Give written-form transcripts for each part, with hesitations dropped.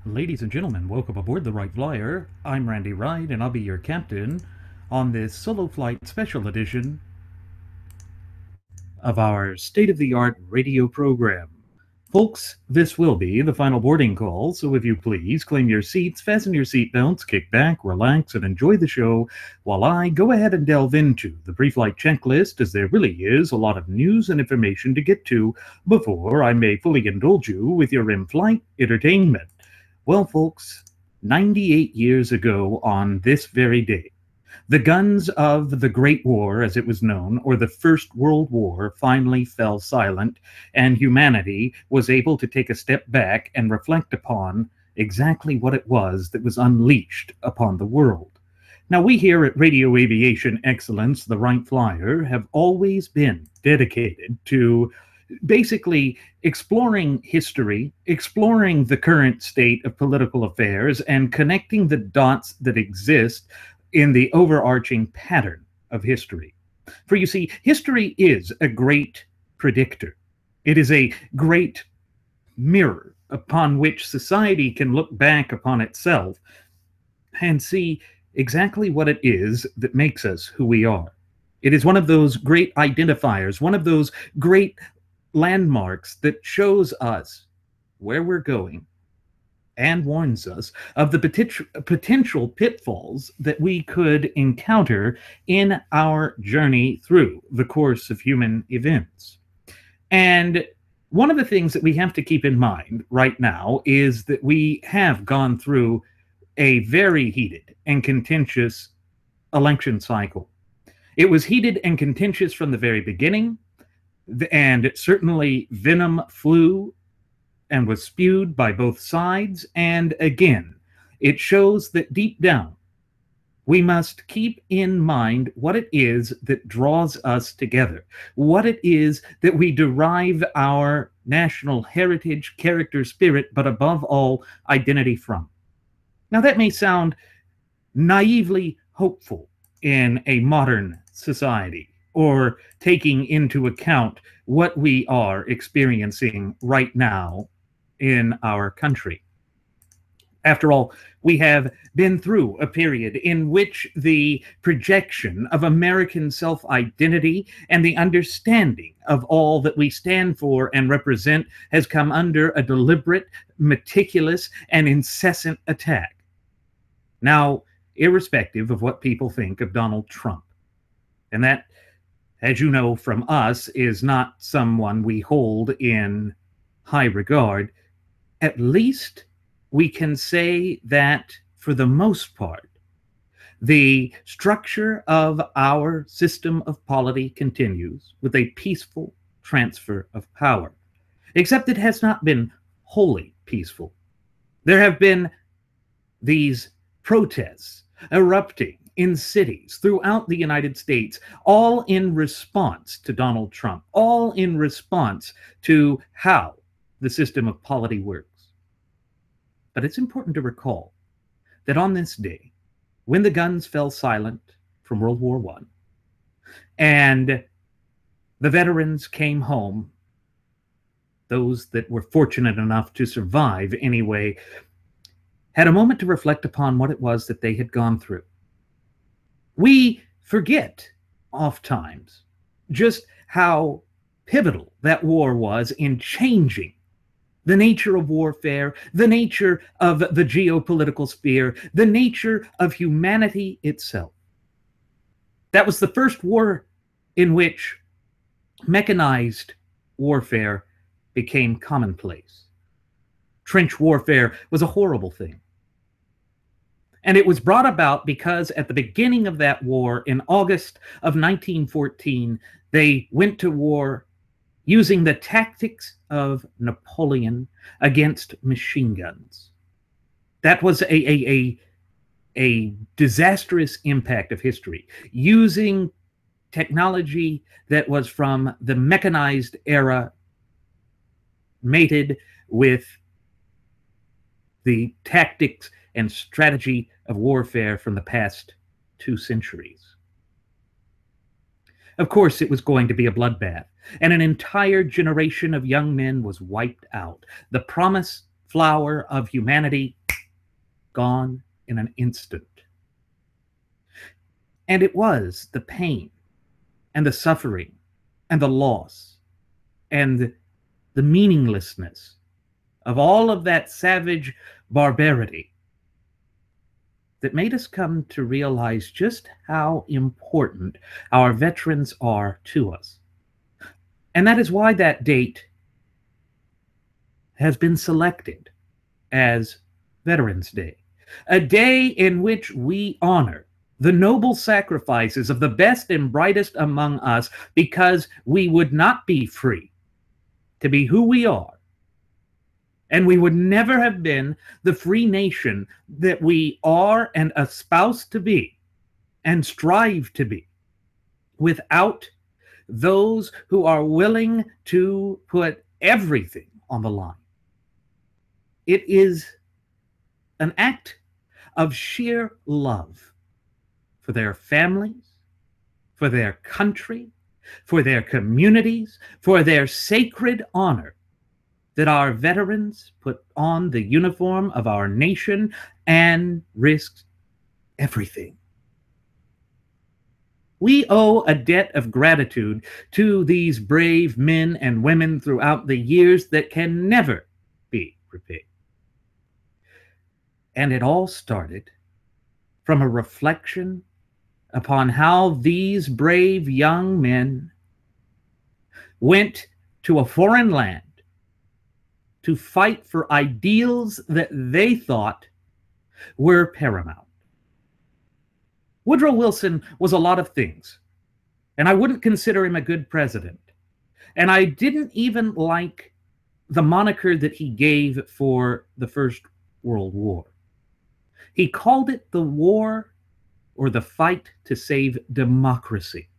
Ladies and gentlemen, welcome aboard the Wright Flyer. I'm Randy Wright, and I'll be your captain on this solo flight special edition of our state of the art radio program. Folks, this will be the final boarding call, so if you please claim your seats, fasten your seatbelts, kick back, relax, and enjoy the show while I go ahead and delve into the pre flight checklist, as there really is a lot of news and information to get to before I may fully indulge you with your in flight entertainment. Well, folks, 98 years ago on this very day, the guns of the Great War, as it was known, or the First World War, finally fell silent, and humanity was able to take a step back and reflect upon exactly what it was that was unleashed upon the world. Now, we here at Radio Aviation Excellence, the Wright Flyer, have always been dedicated to basically exploring history, exploring the current state of political affairs, and connecting the dots that exist in the overarching pattern of history. For you see, history is a great predictor. It is a great mirror upon which society can look back upon itself and see exactly what it is that makes us who we are. It is one of those great identifiers, one of those great landmarks that shows us where we're going and warns us of the potential pitfalls that we could encounter in our journey through the course of human events. And one of the things that we have to keep in mind right now is that we have gone through a very heated and contentious election cycle. It was heated and contentious from the very beginning, and certainly venom flew and was spewed by both sides. And again, it shows that deep down, we must keep in mind what it is that draws us together, what it is that we derive our national heritage, character, spirit, but above all, identity from. Now, that may sound naively hopeful in a modern society, or taking into account what we are experiencing right now in our country. After all, we have been through a period in which the projection of American self identity and the understanding of all that we stand for and represent has come under a deliberate, meticulous, and incessant attack. Now, irrespective of what people think of Donald Trump, and that, as you know from us, is not someone we hold in high regard, at least we can say that for the most part, the structure of our system of polity continues with a peaceful transfer of power, except it has not been wholly peaceful. There have been these protests erupting in cities throughout the United States, all in response to Donald Trump, all in response to how the system of polity works. But it's important to recall that on this day, when the guns fell silent from World War I, and the veterans came home, those that were fortunate enough to survive anyway, had a moment to reflect upon what it was that they had gone through. We forget oftentimes just how pivotal that war was in changing the nature of warfare, the nature of the geopolitical sphere, the nature of humanity itself. That was the first war in which mechanized warfare became commonplace. Trench warfare was a horrible thing. And it was brought about because at the beginning of that war, in August of 1914, they went to war using the tactics of Napoleon against machine guns. That was a disastrous impact of history, using technology that was from the mechanized era, mated with the tactics and strategy of warfare from the past 2 centuries. Of course, it was going to be a bloodbath, and an entire generation of young men was wiped out. The promise flower of humanity gone in an instant. And it was the pain and the suffering and the loss and the meaninglessness of all of that savage barbarity that made us come to realize just how important our veterans are to us. And that is why that date has been selected as Veterans Day, a day in which we honor the noble sacrifices of the best and brightest among us, because we would not be free to be who we are, and we would never have been the free nation that we are and espouse to be and strive to be without those who are willing to put everything on the line. It is an act of sheer love for their families, for their country, for their communities, for their sacred honor, that our veterans put on the uniform of our nation and risked everything. We owe a debt of gratitude to these brave men and women throughout the years that can never be repaid. And it all started from a reflection upon how these brave young men went to a foreign land to fight for ideals that they thought were paramount. Woodrow Wilson was a lot of things, and I wouldn't consider him a good president. And I didn't even like the moniker that he gave for the First World War. He called it the war or the fight to save democracy.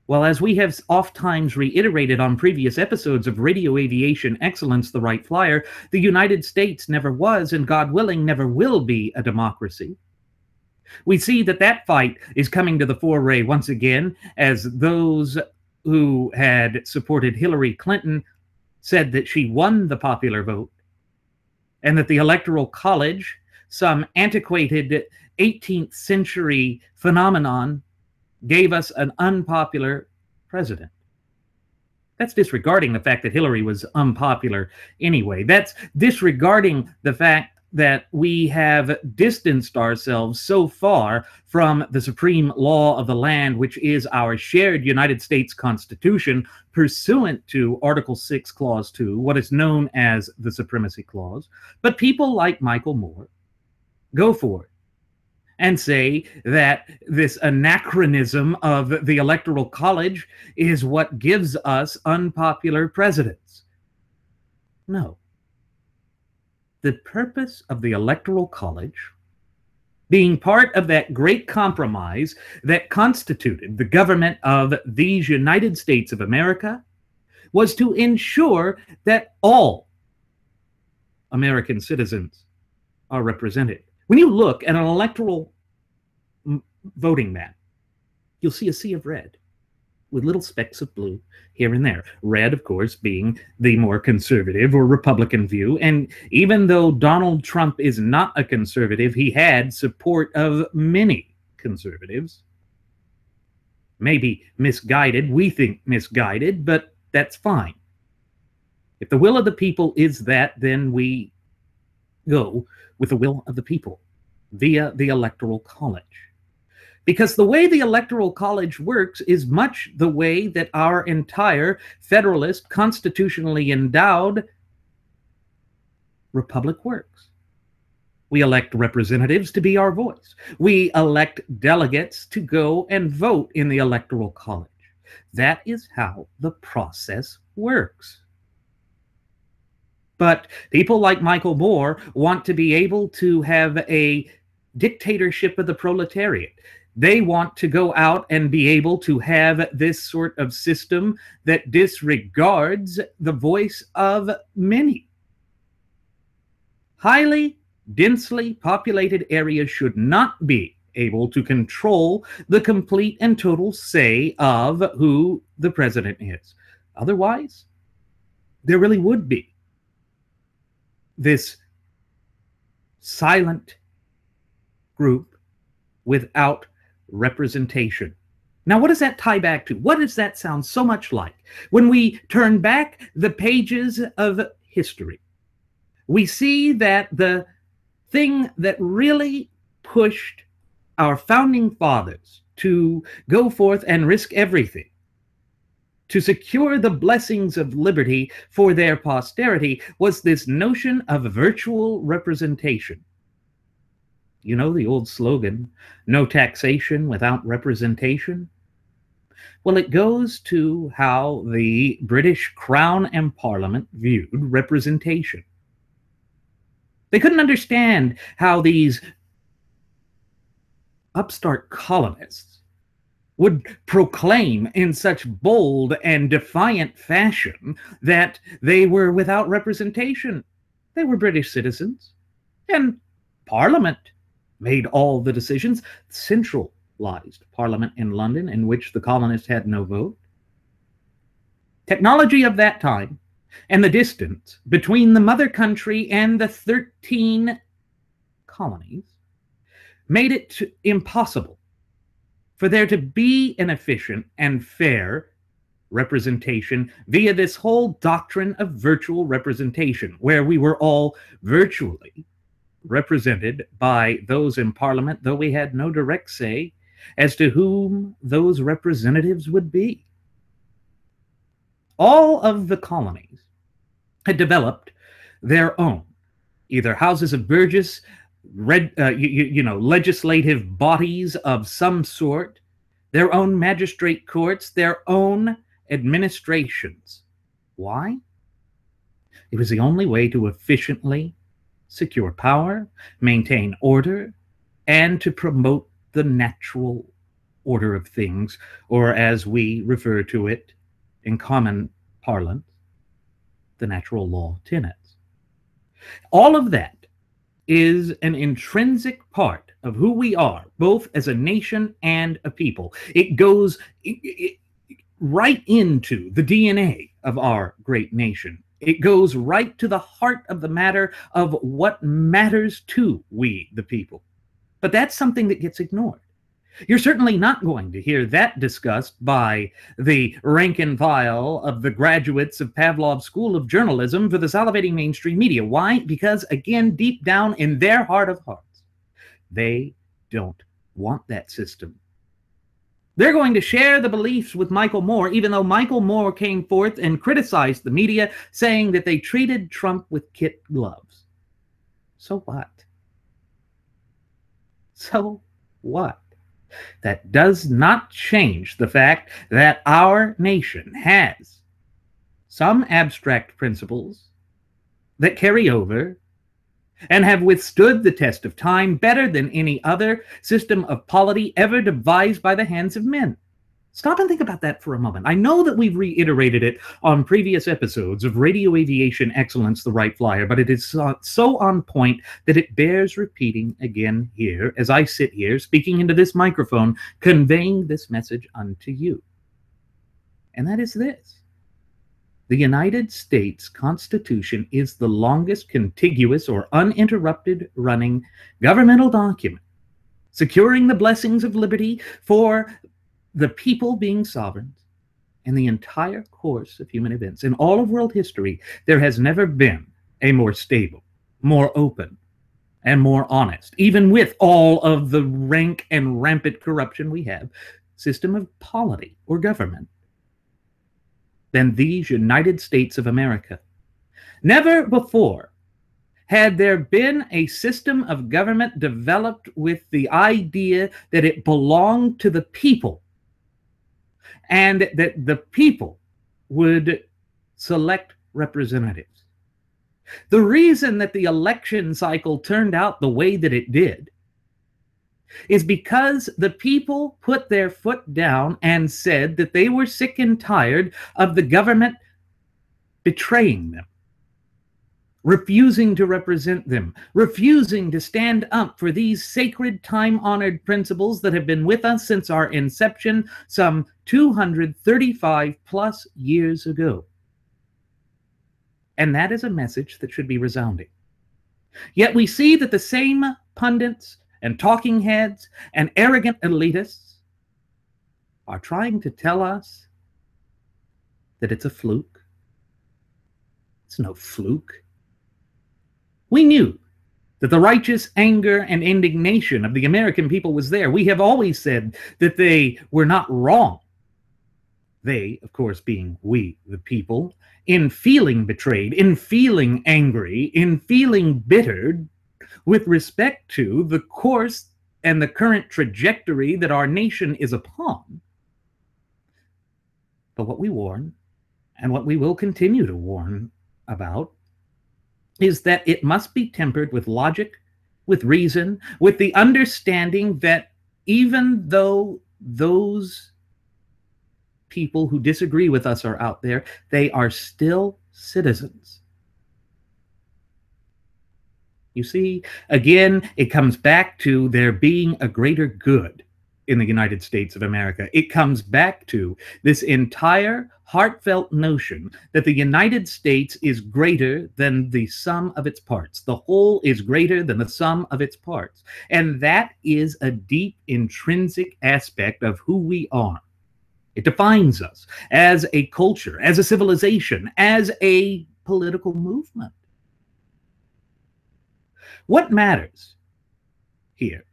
Well, as we have oft-times reiterated on previous episodes of Radio Aviation Excellence, the Wright Flyer, the United States never was, and God willing, never will be a democracy. We see that that fight is coming to the foray once again, as those who had supported Hillary Clinton said that she won the popular vote, and that the Electoral College, some antiquated 18th century phenomenon, gave us an unpopular president. That's disregarding the fact that Hillary was unpopular anyway. That's disregarding the fact that we have distanced ourselves so far from the supreme law of the land, which is our shared United States Constitution, pursuant to Article 6, Clause 2, what is known as the Supremacy Clause. But people like Michael Moore go for it and say that this anachronism of the Electoral College is what gives us unpopular presidents. No. The purpose of the Electoral College, being part of that great compromise that constituted the government of these United States of America, was to ensure that all American citizens are represented. When you look at an electoral voting map, you'll see a sea of red with little specks of blue here and there. Red, of course, being the more conservative or Republican view. And even though Donald Trump is not a conservative, he had support of many conservatives. Maybe misguided, we think misguided, but that's fine. If the will of the people is that, then we go with the will of the people via the Electoral College. Because the way the Electoral College works is much the way that our entire federalist, constitutionally endowed republic works. We elect representatives to be our voice. We elect delegates to go and vote in the Electoral College. That is how the process works. But people like Michael Moore want to be able to have a dictatorship of the proletariat. They want to go out and be able to have this sort of system that disregards the voice of many. Highly, densely populated areas should not be able to control the complete and total say of who the president is. Otherwise, there really would be this silent group without representation. Now, what does that tie back to? What does that sound so much like? When we turn back the pages of history, we see that the thing that really pushed our founding fathers to go forth and risk everything to secure the blessings of liberty for their posterity was this notion of virtual representation. You know the old slogan, no taxation without representation? Well, it goes to how the British Crown and Parliament viewed representation. They couldn't understand how these upstart colonists would proclaim in such bold and defiant fashion that they were without representation. They were British citizens, and Parliament made all the decisions. Centralized Parliament in London, in which the colonists had no vote. Technology of that time and the distance between the mother country and the 13 colonies made it impossible for there to be an efficient and fair representation via this whole doctrine of virtual representation, where we were all virtually represented by those in Parliament, though we had no direct say as to whom those representatives would be. All of the colonies had developed their own, either houses of burgess, legislative bodies of some sort, their own magistrate courts, their own administrations. Why? It was the only way to efficiently secure power, maintain order, and to promote the natural order of things, or as we refer to it in common parlance, the natural law tenets. All of that is an intrinsic part of who we are, both as a nation and a people. It goes right into the DNA of our great nation. It goes right to the heart of the matter of what matters to we, the people. But that's something that gets ignored. You're certainly not going to hear that discussed by the rank and file of the graduates of Pavlov's School of Journalism for the salivating mainstream media. Why? Because, again, deep down in their heart of hearts, they don't want that system. They're going to share the beliefs with Michael Moore, even though Michael Moore came forth and criticized the media, saying that they treated Trump with kid gloves. So what? So what? That does not change the fact that our nation has some abstract principles that carry over and have withstood the test of time better than any other system of polity ever devised by the hands of men. Stop and think about that for a moment. I know that we've reiterated it on previous episodes of Radio Aviation Excellence, the Wright Flyer, but it is so on point that it bears repeating again here as I sit here speaking into this microphone, conveying this message unto you. And that is this. The United States Constitution is the longest contiguous or uninterrupted running governmental document, securing the blessings of liberty for the people being sovereign. In the entire course of human events, in all of world history, there has never been a more stable, more open, and more honest, even with all of the rank and rampant corruption we have, system of polity or government than these United States of America. Never before had there been a system of government developed with the idea that it belonged to the people and that the people would select representatives. The reason that the election cycle turned out the way that it did is because the people put their foot down and said that they were sick and tired of the government betraying them, refusing to represent them, refusing to stand up for these sacred, time-honored principles that have been with us since our inception some 235 plus years ago. And that is a message that should be resounding. Yet we see that the same pundits and talking heads and arrogant elitists are trying to tell us that it's a fluke. It's no fluke. We knew that the righteous anger and indignation of the American people was there. We have always said that they were not wrong. They, of course, being we, the people, in feeling betrayed, in feeling angry, in feeling bittered with respect to the course and the current trajectory that our nation is upon. But what we warn, and what we will continue to warn about, is that it must be tempered with logic, with reason, with the understanding that even though those people who disagree with us are out there, they are still citizens. You see, again, it comes back to there being a greater good in the United States of America. It comes back to this entire heartfelt notion that the United States is greater than the sum of its parts. The whole is greater than the sum of its parts. And that is a deep, intrinsic aspect of who we are. It defines us as a culture, as a civilization, as a political movement. What matters here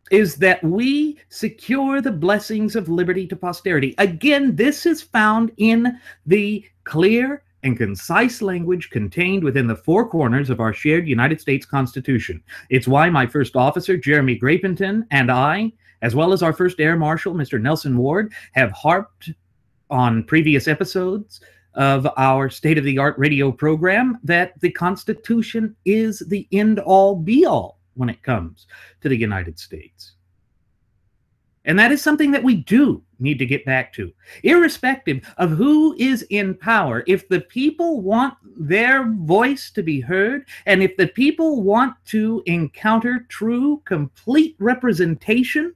is that we secure the blessings of liberty to posterity. Again, this is found in the clear and concise language contained within the four corners of our shared United States Constitution. It's why my first officer, Jeremy Grapenton, and I, as well as our first Air Marshal, Mr. Nelson Ward, have harped on previous episodes of our state-of-the-art radio program that the Constitution is the end-all, be-all when it comes to the United States. And that is something that we do need to get back to. Irrespective of who is in power, if the people want their voice to be heard, and if the people want to encounter true, complete representation,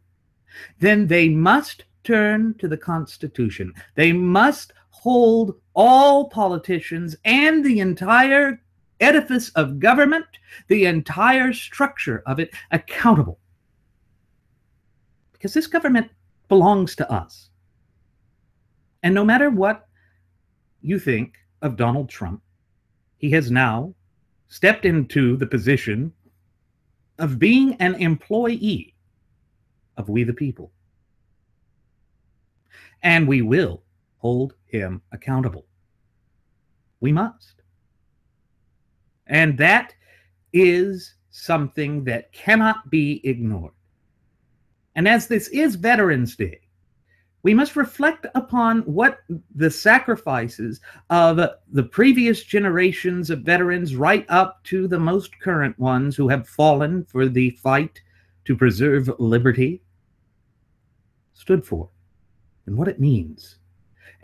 then they must turn to the Constitution. They must hold all politicians and the entire edifice of government, the entire structure of it, accountable. Because this government belongs to us. And no matter what you think of Donald Trump, he has now stepped into the position of being an employee of we the people. And we will hold him accountable. We must. And that is something that cannot be ignored. And as this is Veterans Day, we must reflect upon what the sacrifices of the previous generations of veterans, right up to the most current ones who have fallen for the fight to preserve liberty, stood for, and what it means,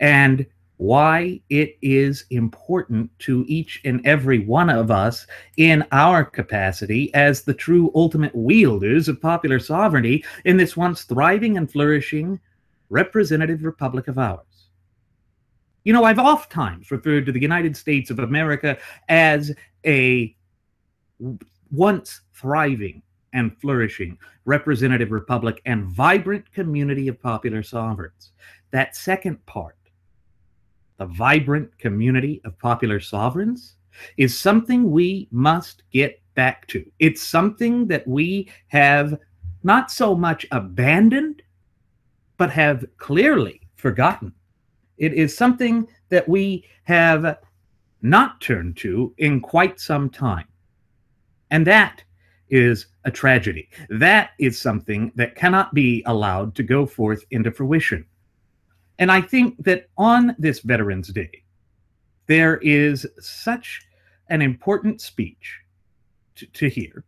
and why it is important to each and every one of us in our capacity as the true ultimate wielders of popular sovereignty in this once thriving and flourishing representative republic of ours. You know, I've oftentimes referred to the United States of America as a once thriving and flourishing representative republic and vibrant community of popular sovereigns. That second part, the vibrant community of popular sovereigns, is something we must get back to. It's something that we have not so much abandoned, but have clearly forgotten. It is something that we have not turned to in quite some time. And that is a tragedy. That is something that cannot be allowed to go forth into fruition. And I think that on this Veterans Day, there is such an important speech to hear,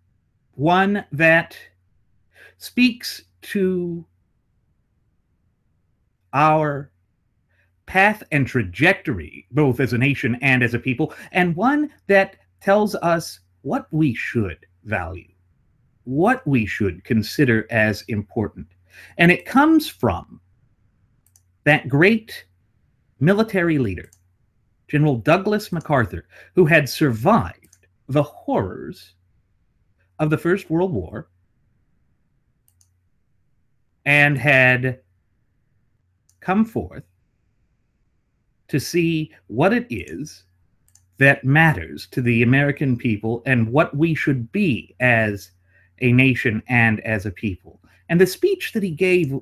one that speaks to our path and trajectory, both as a nation and as a people, and one that tells us what we should value, what we should consider as important. And it comes from that great military leader, General Douglas MacArthur, who had survived the horrors of the First World War and had come forth to see what it is that matters to the American people and what we should be as a nation and as a people. And the speech that he gave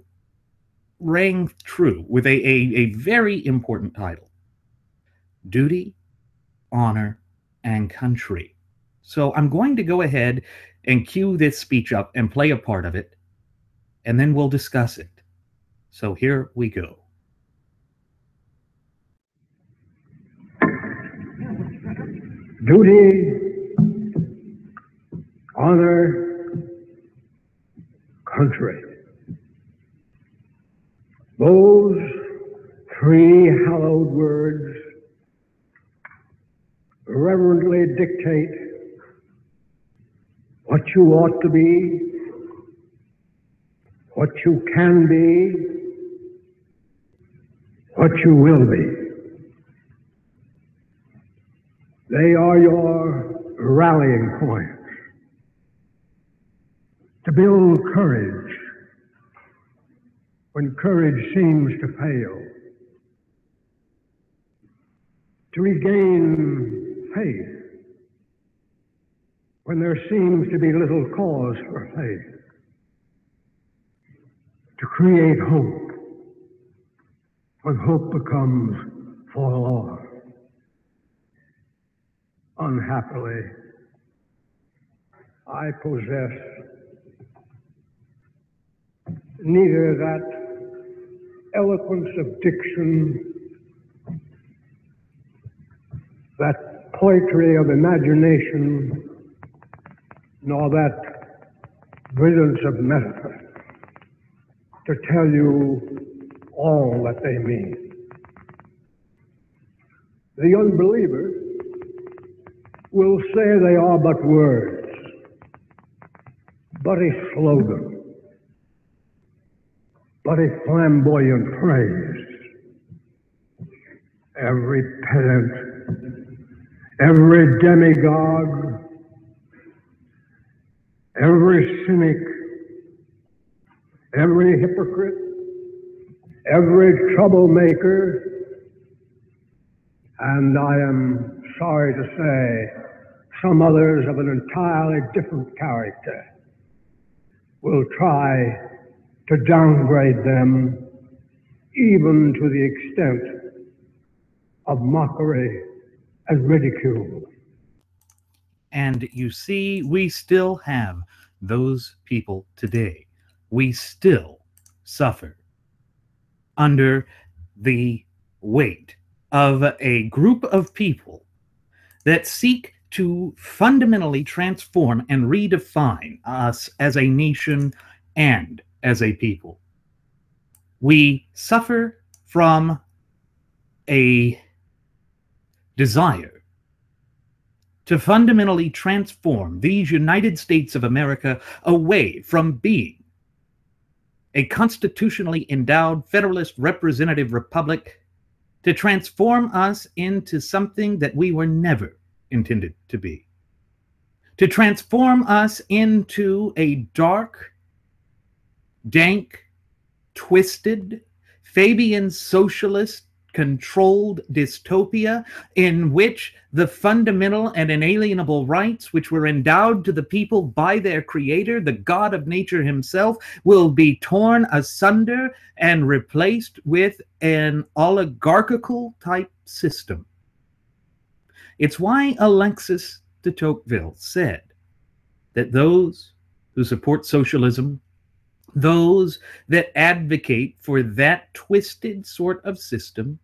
rang true with a very important title: Duty, Honor, and Country. So I'm going to go ahead and cue this speech up and play a part of it, and then we'll discuss it. So here we go. Duty, honor, country. Those three hallowed words reverently dictate what you ought to be, what you can be, what you will be. They are your rallying points to build courage when courage seems to fail, to regain faith when there seems to be little cause for faith, to create hope when hope becomes forlorn. Unhappily, I possess neither that eloquence of diction, that poetry of imagination, nor that brilliance of metaphor to tell you all that they mean. The unbeliever will say they are but words, but a slogan, but a flamboyant phrase. Every pedant, every demagogue, every cynic, every hypocrite, every troublemaker, and I am sorry to say some others of an entirely different character, will try to downgrade them even to the extent of mockery and ridicule. And you see, we still have those people today. We still suffer under the weight of a group of people that seek to fundamentally transform and redefine us as a nation and as a people. We suffer from a desire to fundamentally transform these United States of America away from being a constitutionally endowed federalist representative republic, to transform us into something that we were never intended to be, to transform us into a dark, dank, twisted, Fabian socialist controlled dystopia in which the fundamental and inalienable rights which were endowed to the people by their creator, the God of nature himself, will be torn asunder and replaced with an oligarchical type system. It's why Alexis de Tocqueville said that those who support socialism, those that advocate for that twisted sort of system,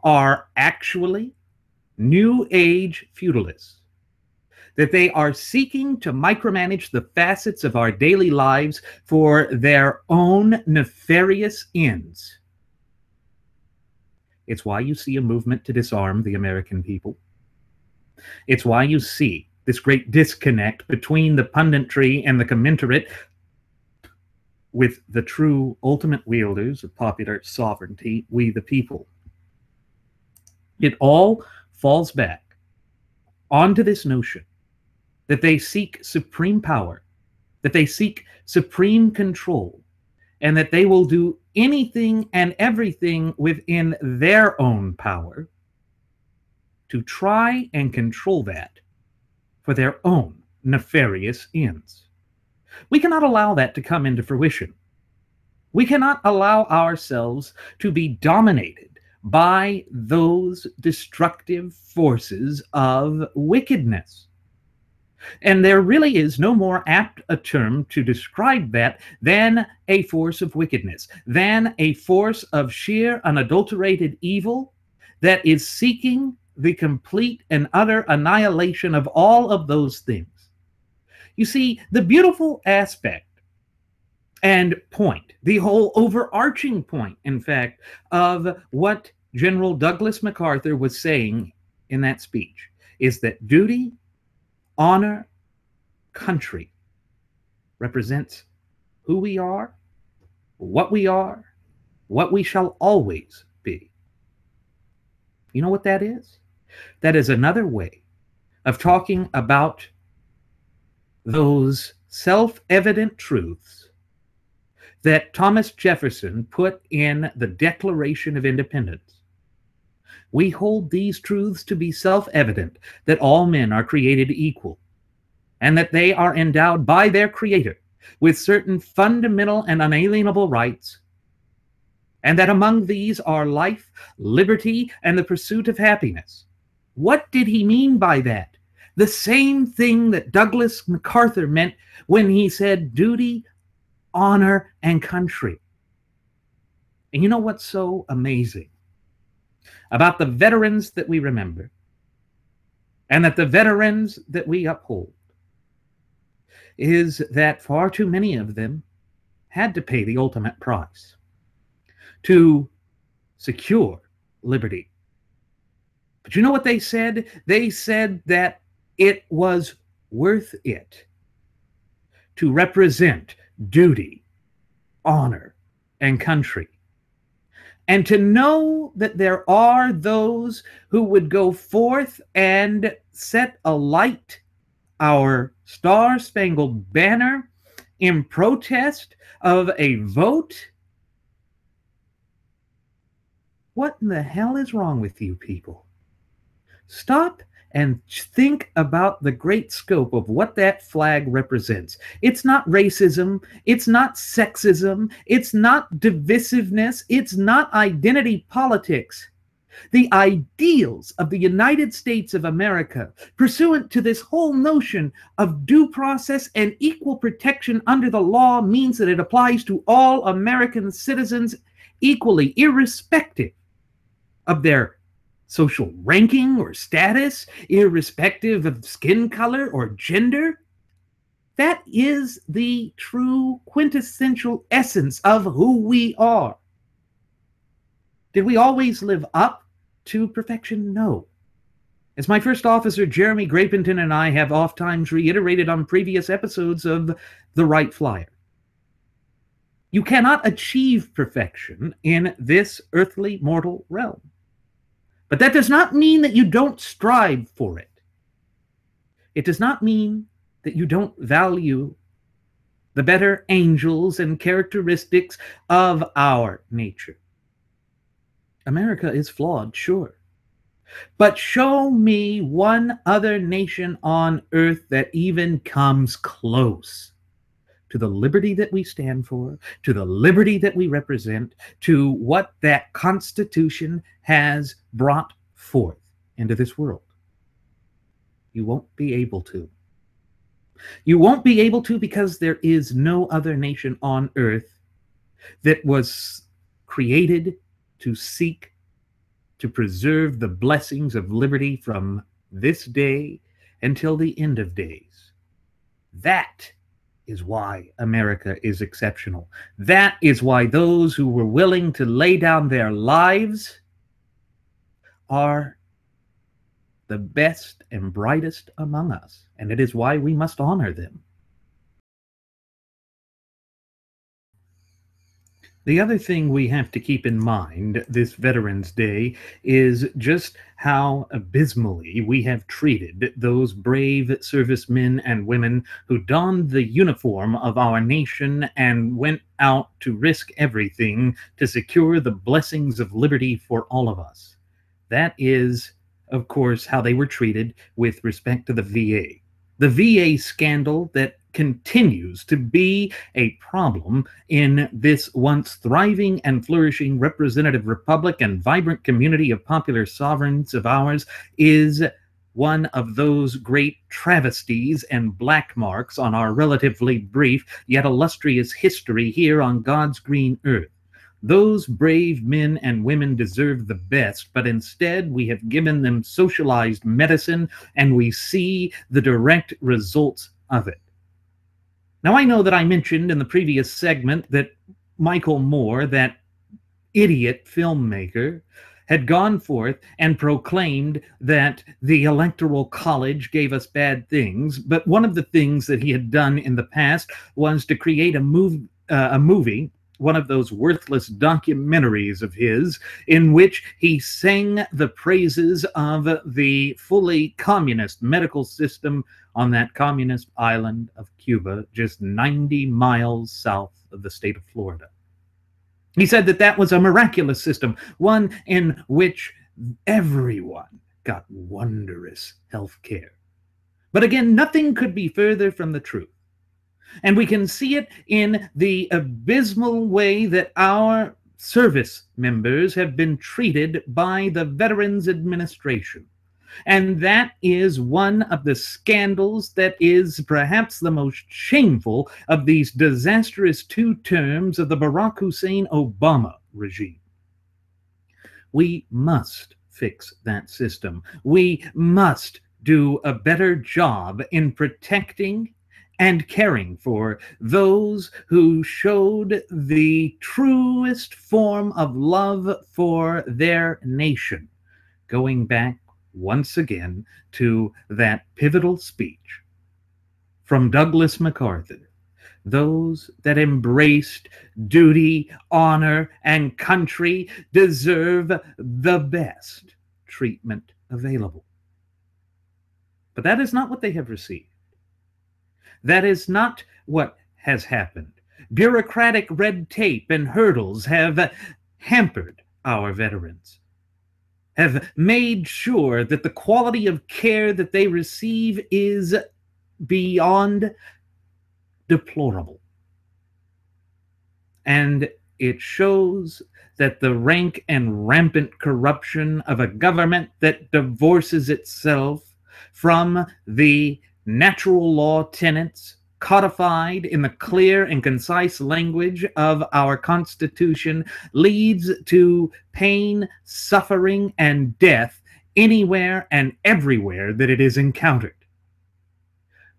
are actually New Age feudalists, that they are seeking to micromanage the facets of our daily lives for their own nefarious ends. It's why you see a movement to disarm the American people. It's why you see this great disconnect between the punditry and the commensurate with the true ultimate wielders of popular sovereignty, we the people. It all falls back onto this notion that they seek supreme power, that they seek supreme control, and that they will do anything and everything within their own power to try and control that for their own nefarious ends. We cannot allow that to come into fruition. We cannot allow ourselves to be dominated by those destructive forces of wickedness. And there really is no more apt a term to describe that than a force of wickedness, than a force of sheer unadulterated evil that is seeking the complete and utter annihilation of all of those things. You see, the beautiful aspect and point, the whole overarching point, in fact, of what General Douglas MacArthur was saying in that speech is that duty, honor, country represents who we are, what we shall always be. You know what that is? That is another way of talking about those self-evident truths that Thomas Jefferson put in the Declaration of Independence. We hold these truths to be self-evident, that all men are created equal, and that they are endowed by their Creator with certain fundamental and unalienable rights, and that among these are life, liberty, and the pursuit of happiness. What did he mean by that? The same thing that Douglas MacArthur meant when he said duty, honor, and country. And you know what's so amazing about the veterans that we remember and that the veterans that we uphold is that far too many of them had to pay the ultimate price to secure liberty. But you know what they said? They said that it was worth it to represent duty, honor, and country. And to know that there are those who would go forth and set alight our Star-Spangled Banner in protest of a vote. What in the hell is wrong with you people? Stop and think about the great scope of what that flag represents. It's not racism. It's not sexism. It's not divisiveness. It's not identity politics. The ideals of the United States of America, pursuant to this whole notion of due process and equal protection under the law, means that it applies to all American citizens equally, irrespective of their social ranking or status, irrespective of skin color or gender. That is the true quintessential essence of who we are. Did we always live up to perfection? No. As my first officer, Jeremy Grapington, and I have oft-times reiterated on previous episodes of the Wright Flyer, you cannot achieve perfection in this earthly mortal realm. But that does not mean that you don't strive for it. It does not mean that you don't value the better angels and characteristics of our nature. America is flawed, sure. But show me one other nation on earth that even comes close to the liberty that we stand for, to the liberty that we represent, to what that Constitution has brought forth into this world. You won't be able to. You won't be able to because there is no other nation on earth that was created to seek to preserve the blessings of liberty from this day until the end of days. That is why America is exceptional. That is why those who were willing to lay down their lives are the best and brightest among us, and it is why we must honor them. The other thing we have to keep in mind this Veterans Day is just how abysmally we have treated those brave servicemen and women who donned the uniform of our nation and went out to risk everything to secure the blessings of liberty for all of us. That is, of course, how they were treated with respect to the VA. The VA scandal that continues to be a problem in this once thriving and flourishing representative republic and vibrant community of popular sovereigns of ours is one of those great travesties and black marks on our relatively brief yet illustrious history here on God's green earth. Those brave men and women deserve the best, but instead we have given them socialized medicine and we see the direct results of it. Now, I know that I mentioned in the previous segment that Michael Moore, that idiot filmmaker, had gone forth and proclaimed that the Electoral College gave us bad things. But one of the things that he had done in the past was to create a movie, one of those worthless documentaries of his, in which he sang the praises of the fully communist medical system on that communist island of Cuba, just 90 miles south of the state of Florida. He said that that was a miraculous system, one in which everyone got wondrous health care. But again, nothing could be further from the truth. And we can see it in the abysmal way that our service members have been treated by the Veterans Administration. And that is one of the scandals that is perhaps the most shameful of these disastrous 2 terms of the Barack Hussein Obama regime. We must fix that system. We must do a better job in protecting and caring for those who showed the truest form of love for their nation, going back once again to that pivotal speech from Douglas MacArthur. Those that embraced duty, honor, and country deserve the best treatment available. But that is not what they have received. That is not what has happened. Bureaucratic red tape and hurdles have hampered our veterans, have made sure that the quality of care that they receive is beyond deplorable. And it shows that the rank and rampant corruption of a government that divorces itself from the natural law tenets codified in the clear and concise language of our Constitution leads to pain, suffering, and death anywhere and everywhere that it is encountered.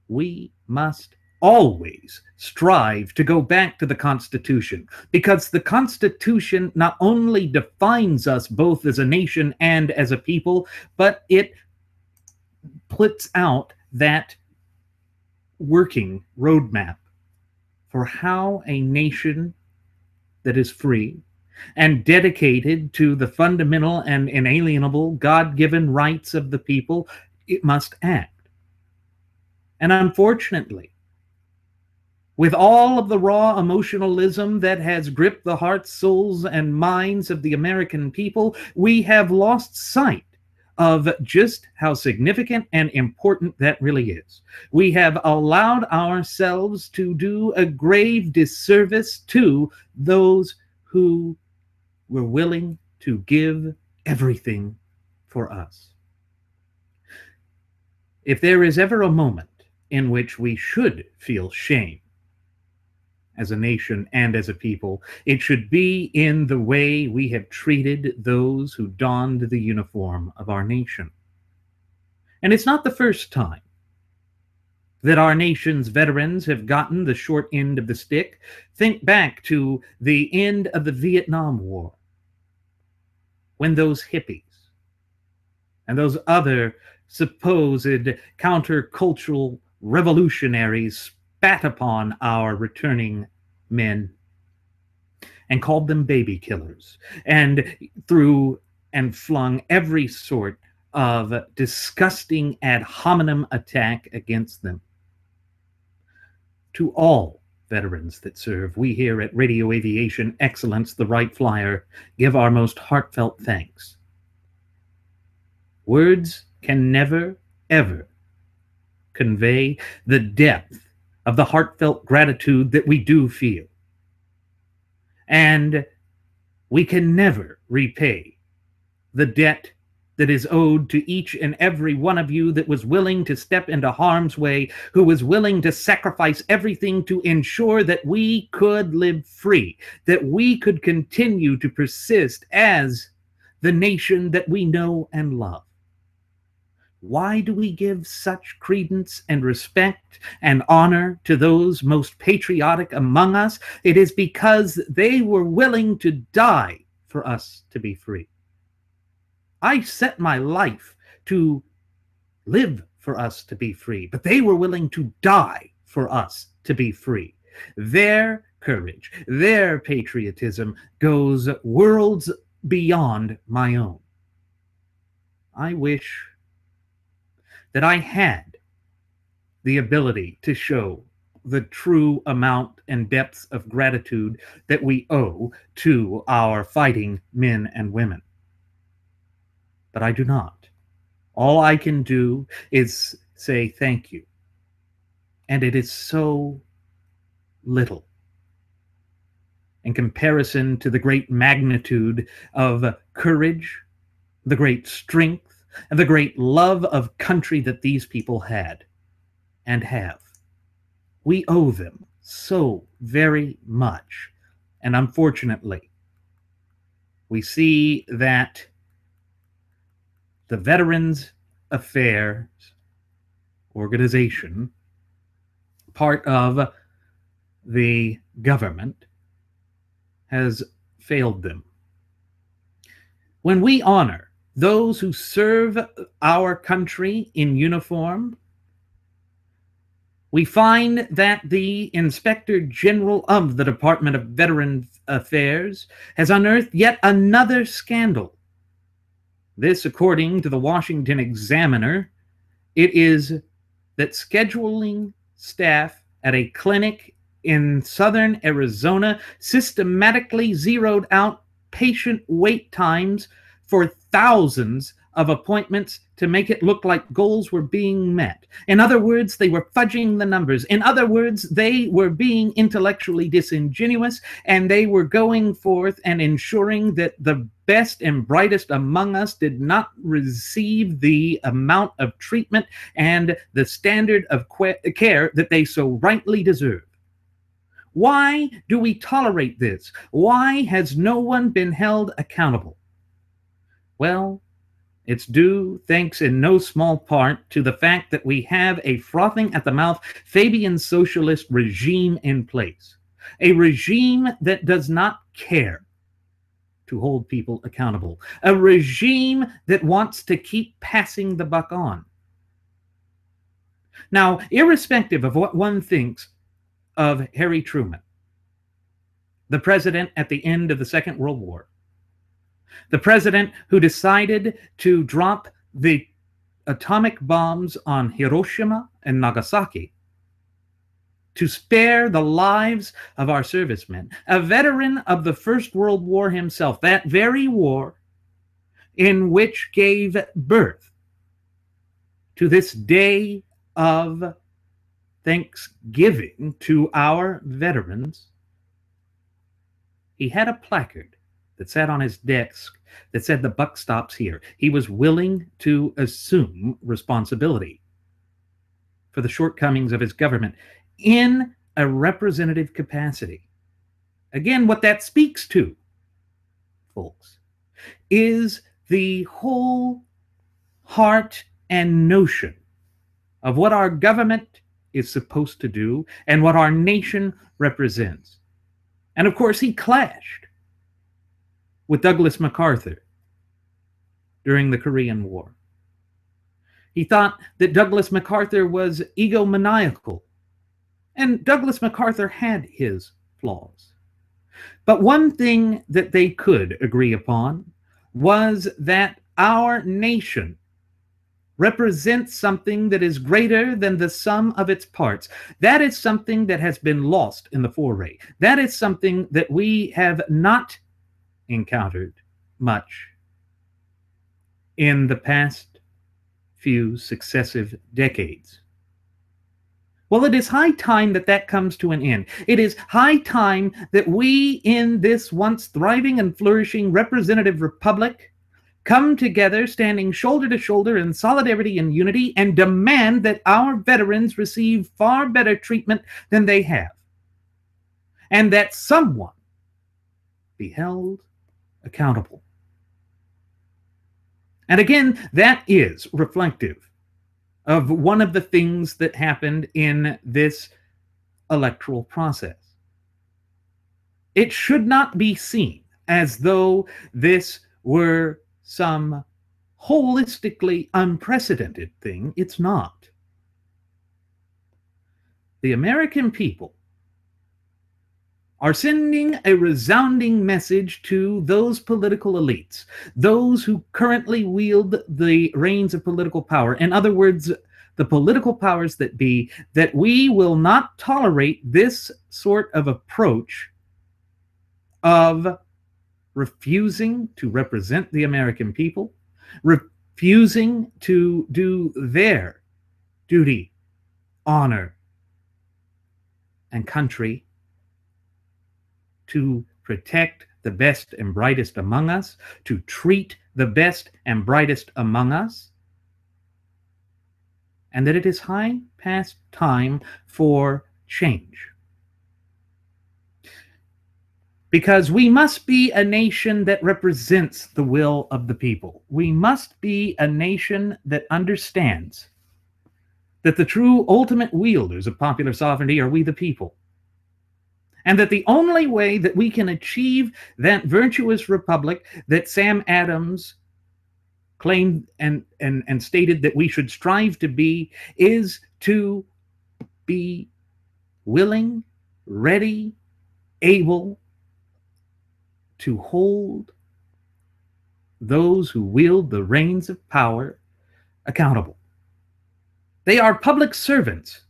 We must always strive to go back to the Constitution, because the Constitution not only defines us both as a nation and as a people, but it puts out that working roadmap for how a nation that is free and dedicated to the fundamental and inalienable God-given rights of the people, it must act. And unfortunately, with all of the raw emotionalism that has gripped the hearts, souls, and minds of the American people, we have lost sight of just how significant and important that really is. We have allowed ourselves to do a grave disservice to those who were willing to give everything for us. If there is ever a moment in which we should feel shame as a nation and as a people, it should be in the way we have treated those who donned the uniform of our nation. And it's not the first time that our nation's veterans have gotten the short end of the stick. Think back to the end of the Vietnam War, when those hippies and those other supposed countercultural revolutionaries spat upon our returning men and called them baby killers, and threw and flung every sort of disgusting ad hominem attack against them. To all veterans that serve, we here at Radio Aviation Excellence, the Wright Flyer, give our most heartfelt thanks. Words can never, ever convey the depth of the heartfelt gratitude that we do feel. And we can never repay the debt that is owed to each and every one of you that was willing to step into harm's way, who was willing to sacrifice everything to ensure that we could live free, that we could continue to persist as the nation that we know and love. Why do we give such credence and respect and honor to those most patriotic among us? It is because they were willing to die for us to be free. I set my life to live for us to be free, but they were willing to die for us to be free. Their courage, their patriotism goes worlds beyond my own. I wish that I had the ability to show the true amount and depth of gratitude that we owe to our fighting men and women. But I do not. All I can do is say thank you. And it is so little in comparison to the great magnitude of courage, the great strength, and the great love of country that these people had and have. We owe them so very much. And unfortunately, we see that the Veterans Affairs organization, part of the government, has failed them. When we honor those who serve our country in uniform, we find that the Inspector General of the Department of Veterans Affairs has unearthed yet another scandal. This, according to the Washington Examiner, it is that scheduling staff at a clinic in southern Arizona systematically zeroed out patient wait times for thousands of appointments to make it look like goals were being met. In other words, they were fudging the numbers. In other words, they were being intellectually disingenuous, and they were going forth and ensuring that the best and brightest among us did not receive the amount of treatment and the standard of care that they so rightly deserve. Why do we tolerate this? Why has no one been held accountable? Well, it's due, thanks in no small part, to the fact that we have a frothing at the mouth Fabian socialist regime in place. A regime that does not care to hold people accountable. A regime that wants to keep passing the buck on. Now, irrespective of what one thinks of Harry Truman, the president at the end of the Second World War, the president who decided to drop the atomic bombs on Hiroshima and Nagasaki to spare the lives of our servicemen, a veteran of the First World War himself, that very war in which gave birth to this day of Thanksgiving to our veterans. He had a placard that sat on his desk that said the buck stops here. He was willing to assume responsibility for the shortcomings of his government in a representative capacity. Again, what that speaks to, folks, is the whole heart and notion of what our government is supposed to do and what our nation represents. And of course, he clashed with Douglas MacArthur during the Korean War. He thought that Douglas MacArthur was egomaniacal, and Douglas MacArthur had his flaws. But one thing that they could agree upon was that our nation represents something that is greater than the sum of its parts. That is something that has been lost in the foray. That is something that we have not encountered much in the past few successive decades. Well, it is high time that that comes to an end. It is high time that we, in this once thriving and flourishing representative republic, come together, standing shoulder to shoulder in solidarity and unity, and demand that our veterans receive far better treatment than they have, and that someone be held accountable. And again, that is reflective of one of the things that happened in this electoral process. It should not be seen as though this were some holistically unprecedented thing. It's not. The American people are sending a resounding message to those political elites, those who currently wield the reins of political power. In other words, the political powers that be, that we will not tolerate this sort of approach of refusing to represent the American people, refusing to do their duty, honor, and country, to protect the best and brightest among us, to treat the best and brightest among us, and that it is high past time for change. Because we must be a nation that represents the will of the people. We must be a nation that understands that the true ultimate wielders of popular sovereignty are we the people. And that the only way that we can achieve that virtuous republic that Sam Adams claimed and stated that we should strive to be is to be willing, ready, able to hold those who wield the reins of power accountable. They are public servants.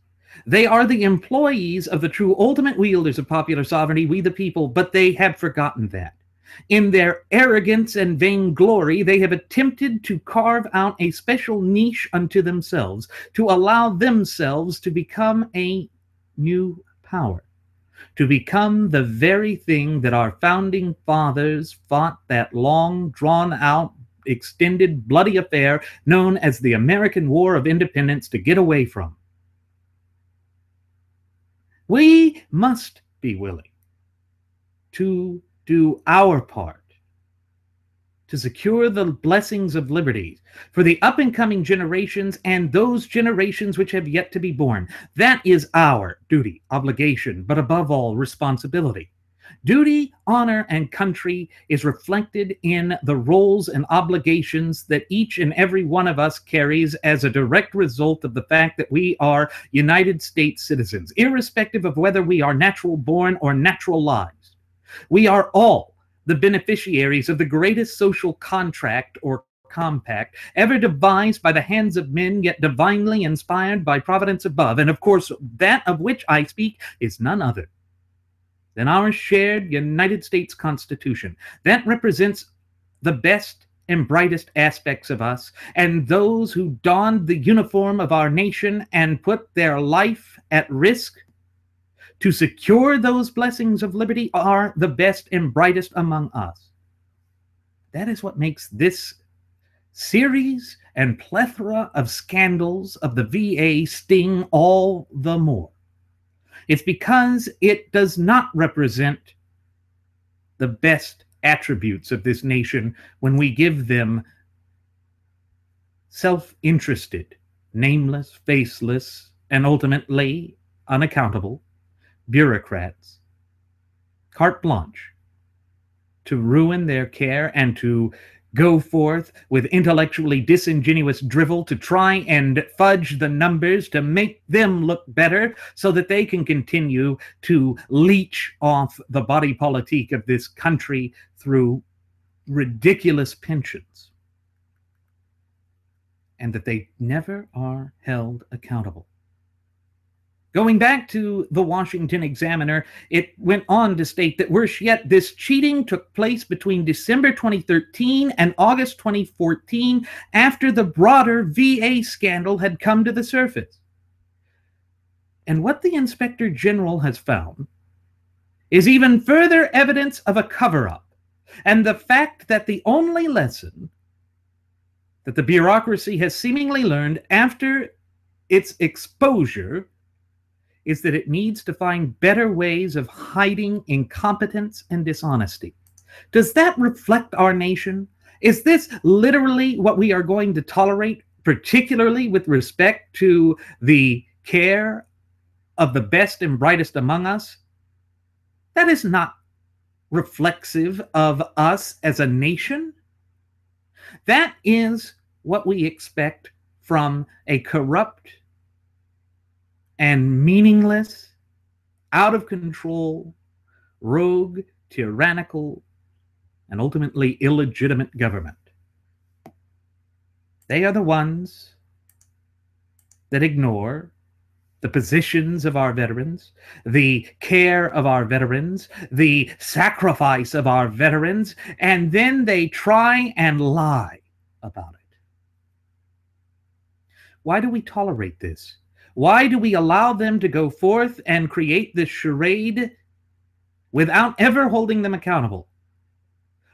They are the employees of the true ultimate wielders of popular sovereignty, we the people, but they have forgotten that. In their arrogance and vainglory, they have attempted to carve out a special niche unto themselves, to allow themselves to become a new power, to become the very thing that our founding fathers fought that long, drawn-out, extended, bloody affair known as the American War of Independence to get away from. We must be willing to do our part to secure the blessings of liberty for the up-and-coming generations and those generations which have yet to be born. That is our duty, obligation, but above all, responsibility. Duty, honor, and country is reflected in the roles and obligations that each and every one of us carries as a direct result of the fact that we are United States citizens, irrespective of whether we are natural born or naturalized. We are all the beneficiaries of the greatest social contract or compact ever devised by the hands of men, yet divinely inspired by providence above. And of course, that of which I speak is none other than our shared United States Constitution. That represents the best and brightest aspects of us, and those who donned the uniform of our nation and put their life at risk to secure those blessings of liberty are the best and brightest among us. That is what makes this series and plethora of scandals of the VA sting all the more. It's because it does not represent the best attributes of this nation when we give them self-interested, nameless, faceless, and ultimately unaccountable bureaucrats carte blanche to ruin their care and to go forth with intellectually disingenuous drivel to try and fudge the numbers to make them look better so that they can continue to leech off the body politic of this country through ridiculous pensions, and that they never are held accountable. Going back to the Washington Examiner, it went on to state that worse yet, this cheating took place between December 2013 and August 2014 after the broader VA scandal had come to the surface. And what the Inspector General has found is even further evidence of a cover-up, and the fact that the only lesson that the bureaucracy has seemingly learned after its exposure is that it needs to find better ways of hiding incompetence and dishonesty. Does that reflect our nation? Is this literally what we are going to tolerate, particularly with respect to the care of the best and brightest among us? That is not reflexive of us as a nation. That is what we expect from a corrupt and meaningless, out of control, rogue, tyrannical, and ultimately illegitimate government. They are the ones that ignore the positions of our veterans, the care of our veterans, the sacrifice of our veterans, and then they try and lie about it. Why do we tolerate this? Why do we allow them to go forth and create this charade without ever holding them accountable?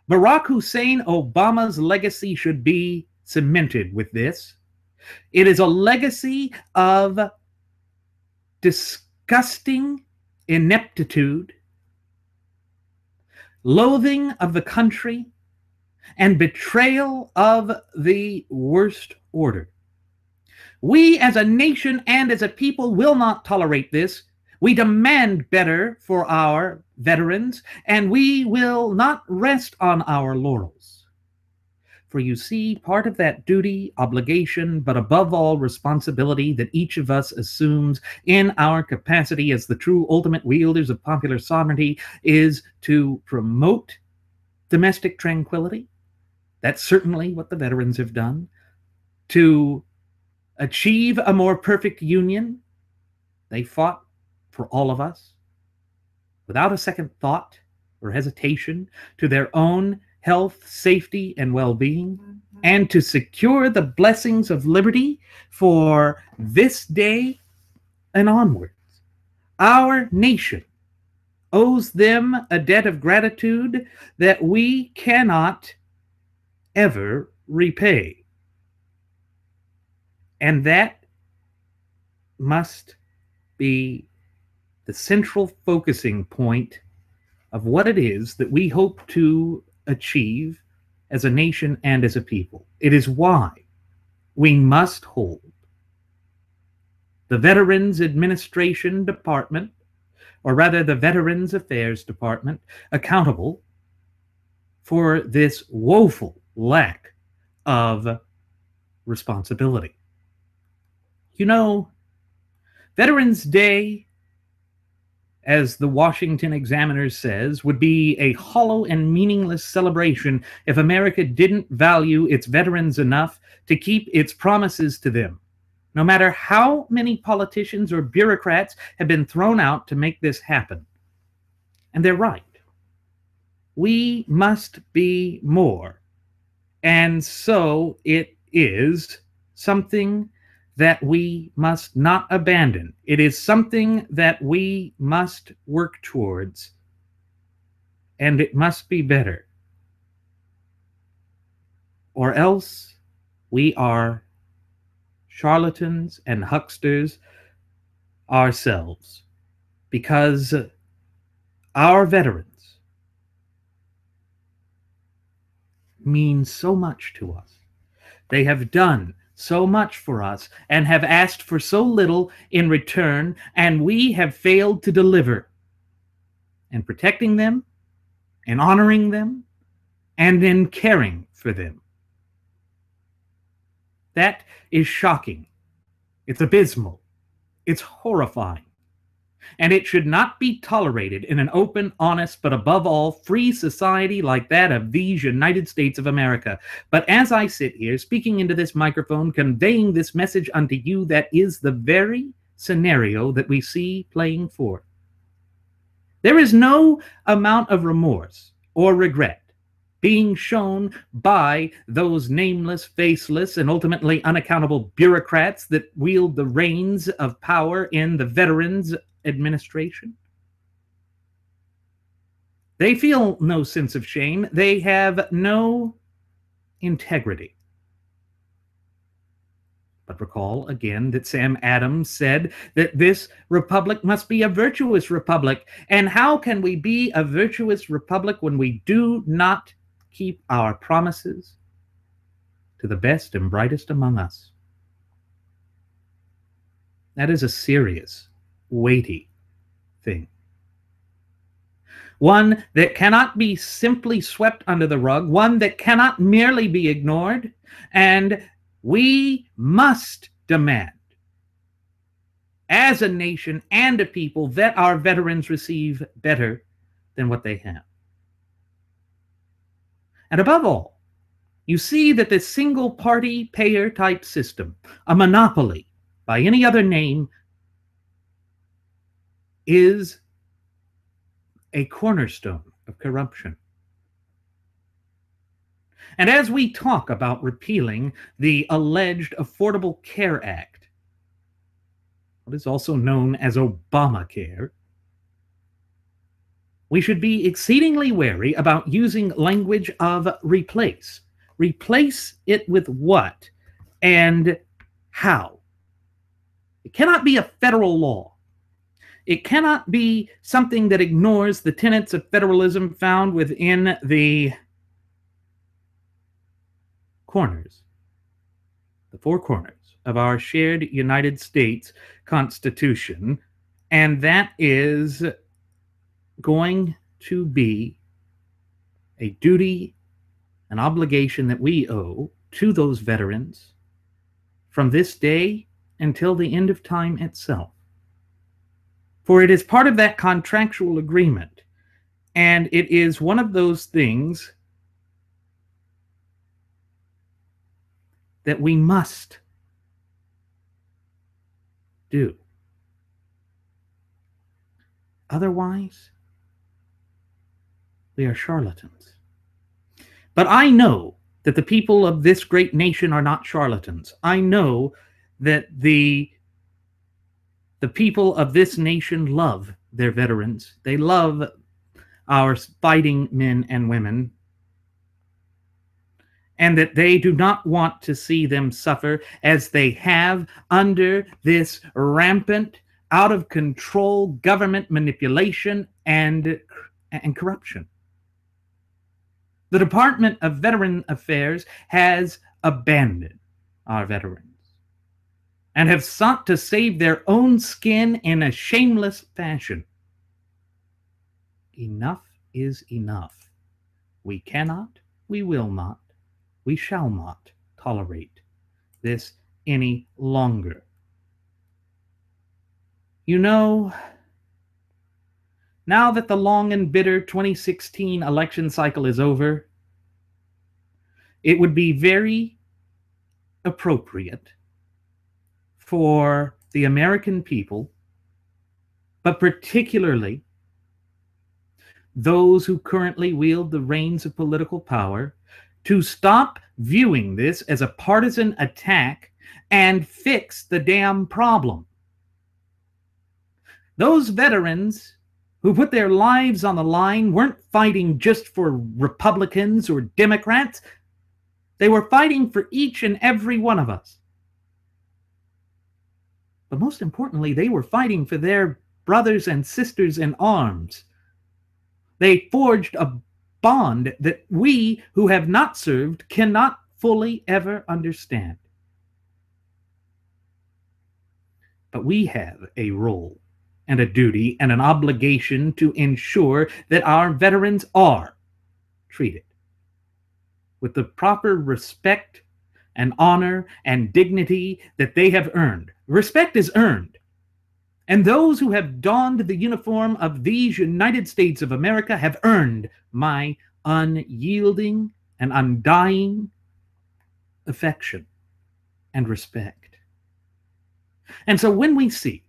Barack Hussein Obama's legacy should be cemented with this. It is a legacy of disgusting ineptitude, loathing of the country, and betrayal of the worst order. We as a nation and as a people will not tolerate this. We demand better for our veterans, and we will not rest on our laurels. For you see, part of that duty, obligation, but above all responsibility that each of us assumes in our capacity as the true ultimate wielders of popular sovereignty is to promote domestic tranquility. That's certainly what the veterans have done. To achieve a more perfect union. They fought for all of us without a second thought or hesitation to their own health, safety, and well-being, and to secure the blessings of liberty for this day and onwards. Our nation owes them a debt of gratitude that we cannot ever repay. And that must be the central focusing point of what it is that we hope to achieve as a nation and as a people. It is why we must hold the Veterans Administration Department, or rather the Veterans Affairs Department, accountable for this woeful lack of responsibility. You know, Veterans Day, as the Washington Examiner says, would be a hollow and meaningless celebration if America didn't value its veterans enough to keep its promises to them, no matter how many politicians or bureaucrats have been thrown out to make this happen. And they're right. We must be more. And so it is something that we must not abandon. It is something that we must work towards, and it must be better. Or else we are charlatans and hucksters ourselves, because our veterans mean so much to us. They have done so much for us and have asked for so little in return, and we have failed to deliver. And protecting them and honoring them and then caring for them. That is shocking. It's abysmal. It's horrifying. And it should not be tolerated in an open, honest, but above all, free society like that of these United States of America. But as I sit here, speaking into this microphone, conveying this message unto you, that is the very scenario that we see playing forth. There is no amount of remorse or regret being shown by those nameless, faceless, and ultimately unaccountable bureaucrats that wield the reins of power in the Veterans Administration. They feel no sense of shame. They have no integrity. But recall again that Sam Adams said that this republic must be a virtuous republic. And how can we be a virtuous republic when we do not keep our promises to the best and brightest among us? That is a serious, weighty thing. One that cannot be simply swept under the rug, one that cannot merely be ignored, and we must demand, as a nation and a people, that our veterans receive better than what they have. And above all, you see that this single-party payer-type system, a monopoly by any other name, is a cornerstone of corruption. And as we talk about repealing the alleged Affordable Care Act, what is also known as Obamacare, we should be exceedingly wary about using language of replace. Replace it with what and how? It cannot be a federal law. It cannot be something that ignores the tenets of federalism found within the corners, the four corners of our shared United States Constitution, and that is going to be a duty, an obligation that we owe to those veterans from this day until the end of time itself. For it is part of that contractual agreement, and it is one of those things that we must do. Otherwise, we are charlatans. But I know that the people of this great nation are not charlatans. I know that the people of this nation love their veterans. They love our fighting men and women, and that they do not want to see them suffer as they have under this rampant, out-of-control government manipulation and corruption. The Department of Veteran Affairs has abandoned our veterans and have sought to save their own skin in a shameless fashion. Enough is enough. We cannot, we will not, we shall not tolerate this any longer. You know, now that the long and bitter 2016 election cycle is over, it would be very appropriate for the American people, but particularly those who currently wield the reins of political power, to stop viewing this as a partisan attack and fix the damn problem. Those veterans who put their lives on the line weren't fighting just for Republicans or Democrats. They were fighting for each and every one of us. But most importantly, they were fighting for their brothers and sisters in arms. They forged a bond that we who have not served cannot fully ever understand. But we have a role and a duty and an obligation to ensure that our veterans are treated with the proper respect and honor and dignity that they have earned. Respect is earned. And those who have donned the uniform of these United States of America have earned my unyielding and undying affection and respect. And so when we see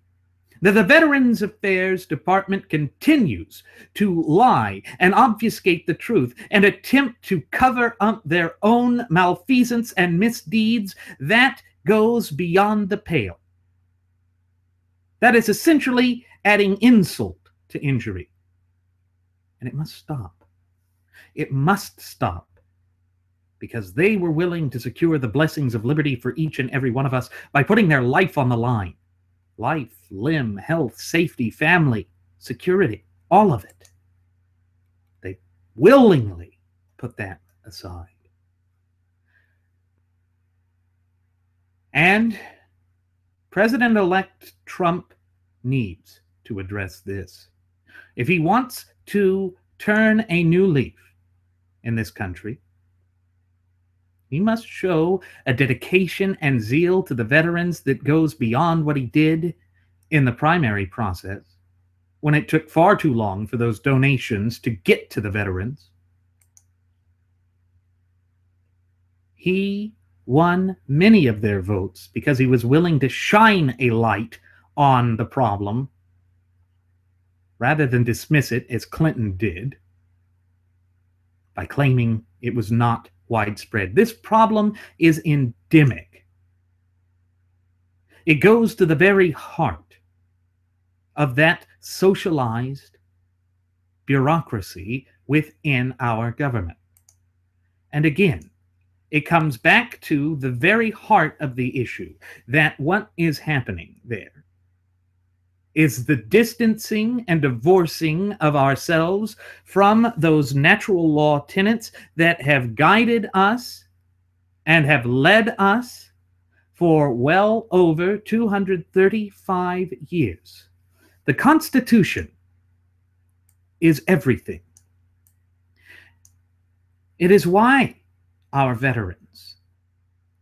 that the Veterans Affairs Department continues to lie and obfuscate the truth and attempt to cover up their own malfeasance and misdeeds, that goes beyond the pale. That is essentially adding insult to injury. And it must stop. It must stop. Because they were willing to secure the blessings of liberty for each and every one of us by putting their life on the line. Life, limb, health, safety, family, security, all of it. They willingly put that aside. And President-elect Trump needs to address this. If he wants to turn a new leaf in this country, he must show a dedication and zeal to the veterans that goes beyond what he did in the primary process, when it took far too long for those donations to get to the veterans. He won many of their votes because he was willing to shine a light on the problem rather than dismiss it as Clinton did by claiming it was not widespread. This problem is endemic. It goes to the very heart of that socialized bureaucracy within our government. And again, it comes back to the very heart of the issue, that what is happening there is the distancing and divorcing of ourselves from those natural law tenets that have guided us and have led us for well over 235 years. The Constitution is everything. It is why our veterans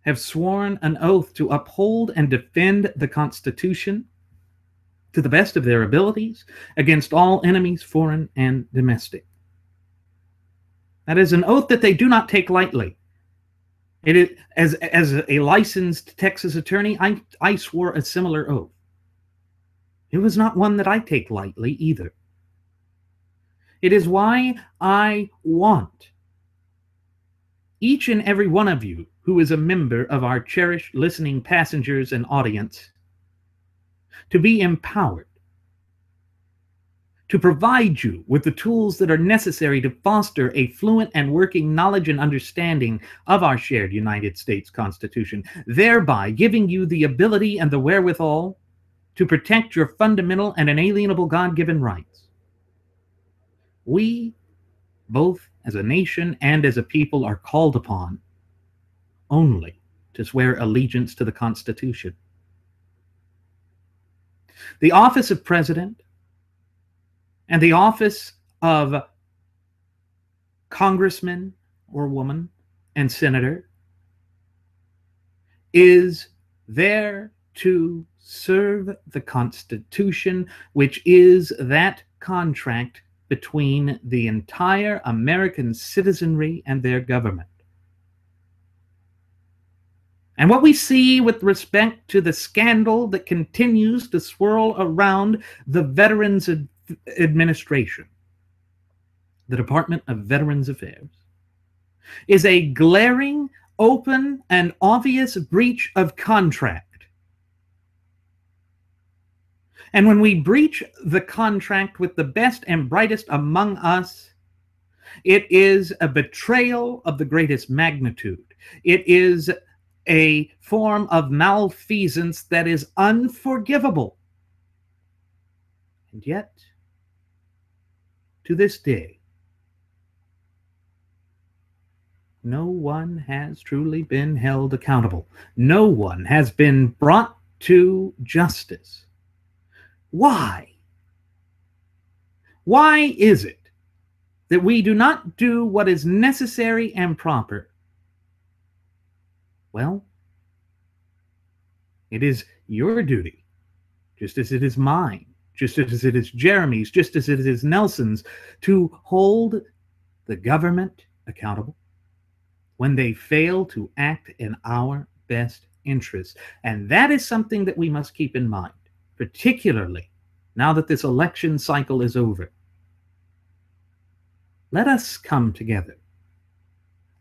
have sworn an oath to uphold and defend the Constitution to the best of their abilities against all enemies, foreign and domestic. That is an oath that they do not take lightly. It is, as a licensed Texas attorney, I swore a similar oath. It was not one that I take lightly either. It is why I want each and every one of you who is a member of our cherished listening passengers and audience to be empowered, to provide you with the tools that are necessary to foster a fluent and working knowledge and understanding of our shared United States Constitution, thereby giving you the ability and the wherewithal to protect your fundamental and inalienable God-given rights. We, both as a nation and as a people, are called upon only to swear allegiance to the Constitution. The office of president and the office of congressman or woman and senator is there to serve the Constitution, which is that contract between the entire American citizenry and their government. And what we see with respect to the scandal that continues to swirl around the Veterans Administration, the Department of Veterans Affairs, is a glaring, open, and obvious breach of contract. And when we breach the contract with the best and brightest among us, it is a betrayal of the greatest magnitude. It is a form of malfeasance that is unforgivable. And yet, to this day, no one has truly been held accountable. No one has been brought to justice. Why? Why is it that we do not do what is necessary and proper Well, it is your duty, just as it is mine, just as it is Jeremy's, just as it is Nelson's, to hold the government accountable when they fail to act in our best interest. And that is something that we must keep in mind, particularly now that this election cycle is over. Let us come together.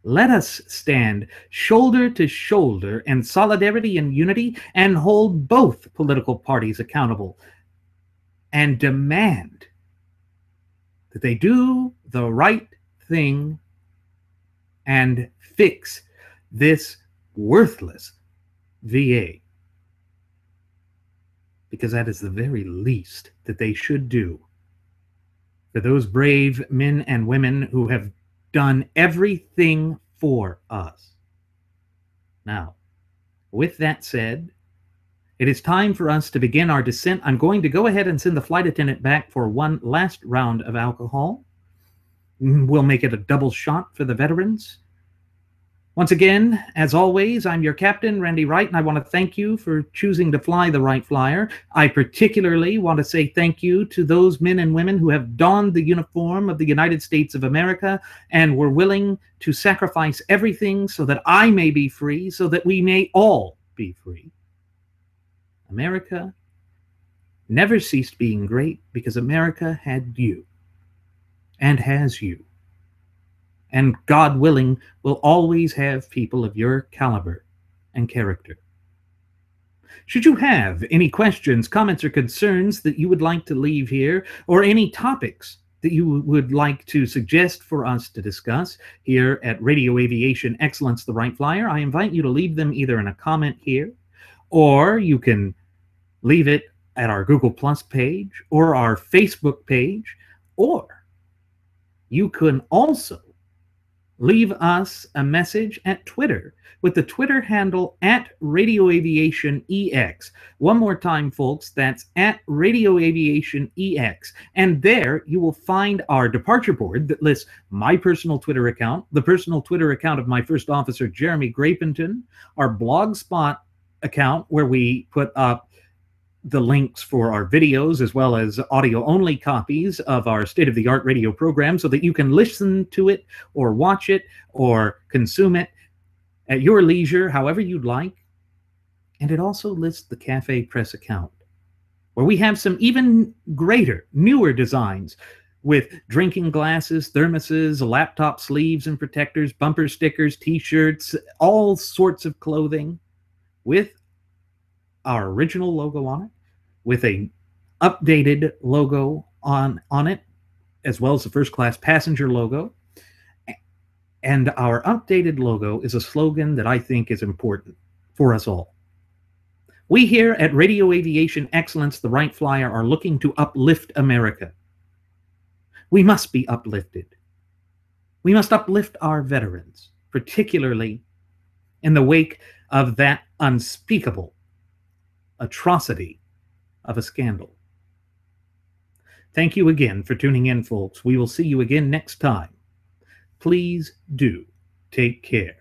Let us stand shoulder to shoulder in solidarity and unity and hold both political parties accountable and demand that they do the right thing and fix this worthless VA. Because that is the very least that they should do for those brave men and women who have done everything for us. Now, with that said, it is time for us to begin our descent. I'm going to go ahead and send the flight attendant back for one last round of alcohol. We'll make it a double shot for the veterans. Once again, as always, I'm your captain, Randy Wright, and I want to thank you for choosing to fly the Wright Flyer. I particularly want to say thank you to those men and women who have donned the uniform of the United States of America and were willing to sacrifice everything so that I may be free, so that we may all be free. America never ceased being great because America had you and has you. And God willing, will always have people of your caliber and character. Should you have any questions, comments, or concerns that you would like to leave here, or any topics that you would like to suggest for us to discuss here at Radio Aviation Excellence, the Wright Flyer, I invite you to leave them either in a comment here, or you can leave it at our Google Plus page or our Facebook page, or you can also leave us a message at Twitter with the Twitter handle at Radio Aviation EX. One more time, folks, that's at Radio Aviation EX. And there you will find our departure board that lists my personal Twitter account, the personal Twitter account of my first officer, Jeremy Grapington, our Blogspot account where we put up the links for our videos as well as audio-only copies of our state-of-the-art radio program so that you can listen to it or watch it or consume it at your leisure, however you'd like. And it also lists the Cafe Press account, where we have some even greater, newer designs with drinking glasses, thermoses, laptop sleeves and protectors, bumper stickers, t-shirts, all sorts of clothing with our original logo on it, with a updated logo on it, as well as the first class passenger logo. And our updated logo is a slogan that I think is important for us all. We here at Radio Aviation Excellence, the Wright Flyer, are looking to uplift America. We must be uplifted. We must uplift our veterans, particularly in the wake of that unspeakable atrocity of a scandal. Thank you again for tuning in, folks. We will see you again next time. Please do take care.